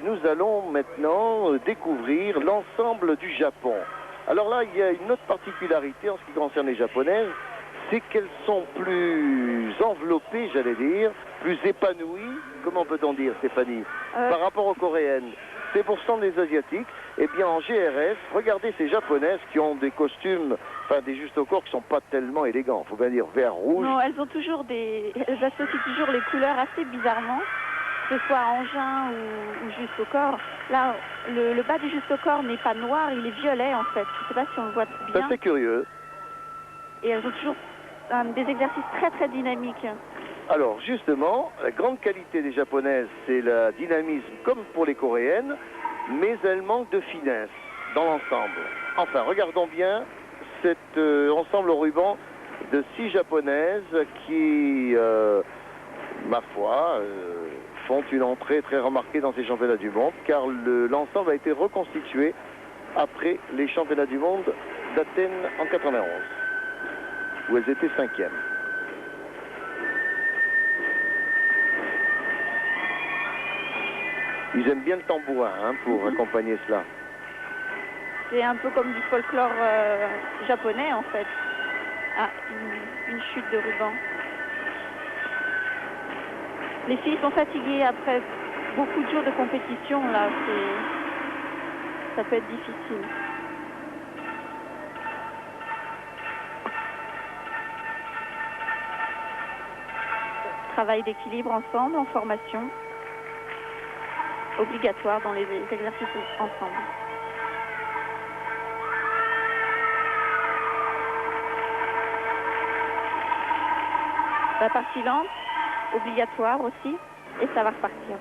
nous allons maintenant découvrir l'ensemble du Japon. Alors là, il y a une autre particularité en ce qui concerne les japonaises, c'est qu'elles sont plus enveloppées, j'allais dire, plus épanouies, comment peut-on dire, Stéphanie, par rapport aux coréennes. C'est pour ce des asiatiques. Eh bien, en GRS, regardez ces japonaises qui ont des costumes, enfin des justes au corps qui ne sont pas tellement élégants. Il faut bien dire vert, rouge. Non, elles ont toujours elles associent toujours les couleurs assez bizarrement, que ce soit engin ou juste au corps. Là, le bas du juste au corps n'est pas noir, il est violet en fait. Je ne sais pas si on le voit bien. Ça, c'est curieux. Et elles ont toujours des exercices très très dynamiques. Alors justement, la grande qualité des japonaises, c'est le dynamisme comme pour les coréennes, mais elles manquent de finesse dans l'ensemble. Enfin, regardons bien cet ensemble au ruban de 6 japonaises qui, ma foi, font une entrée très remarquée dans ces championnats du monde, car l'ensemble a été reconstitué après les championnats du monde d'Athènes en 91, où elles étaient 5e. Ils aiment bien le tambourin pour accompagner cela. C'est un peu comme du folklore japonais en fait. Ah, une chute de ruban. Les filles sont fatiguées après beaucoup de jours de compétition là. Ça peut être difficile. Travail d'équilibre ensemble en formation. Obligatoire dans les exercices ensemble. La partie lente, obligatoire aussi, et ça va repartir.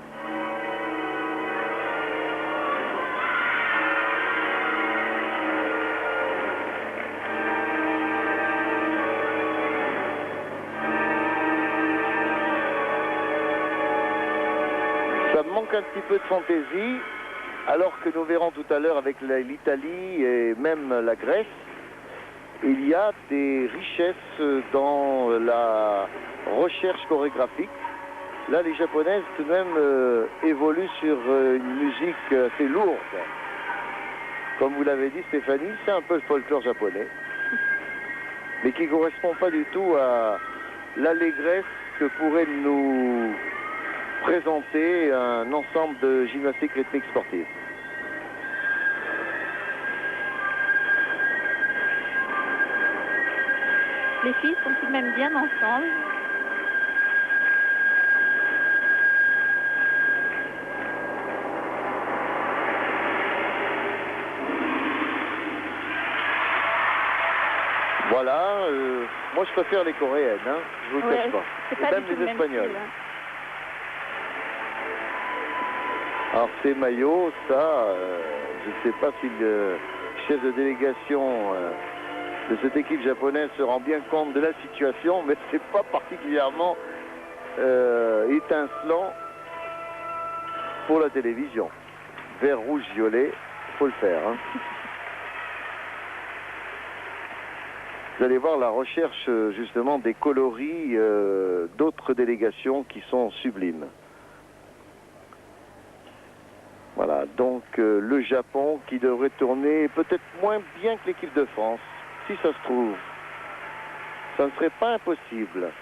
Ça manque un petit peu de fantaisie, alors que nous verrons tout à l'heure avec l'Italie et même la Grèce, il y a des richesses dans la recherche chorégraphique. Là, les japonaises tout de même évoluent sur une musique assez lourde. Comme vous l'avez dit, Stéphanie, c'est un peu le folklore japonais, mais qui ne correspond pas du tout à l'allégresse que pourrait nous présenter un ensemble de gymnastique rythmique sportive. Les filles sont tout de même bien ensemble. Voilà, moi je préfère les coréennes, je vous le cache pas. Et même les espagnols. Alors ces maillots, ça, je ne sais pas si le chef de délégation de cette équipe japonaise se rend bien compte de la situation, mais c'est pas particulièrement étincelant pour la télévision. Vert, rouge, violet, faut le faire. Vous allez voir la recherche justement des coloris d'autres délégations qui sont sublimes. Voilà, donc le Japon qui devrait tourner peut-être moins bien que l'équipe de France, si ça se trouve. Ça ne serait pas impossible.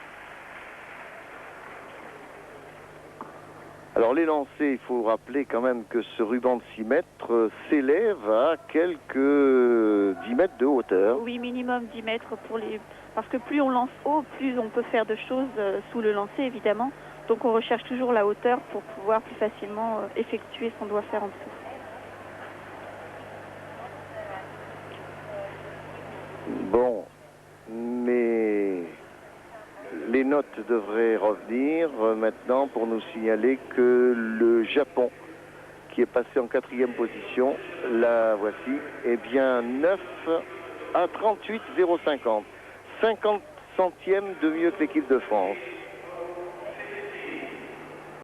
Alors les lancers, il faut rappeler quand même que ce ruban de 6 mètres s'élève à quelques 10 mètres de hauteur. Oui, minimum 10 mètres parce que plus on lance haut, plus on peut faire de choses sous le lancer évidemment. Donc on recherche toujours la hauteur pour pouvoir plus facilement effectuer ce qu'on doit faire en dessous. Bon, mais les notes devraient revenir maintenant pour nous signaler que le Japon, qui est passé en 4e position, la voici, est bien 9 à 38,050. 50 centièmes de mieux que l'équipe de France.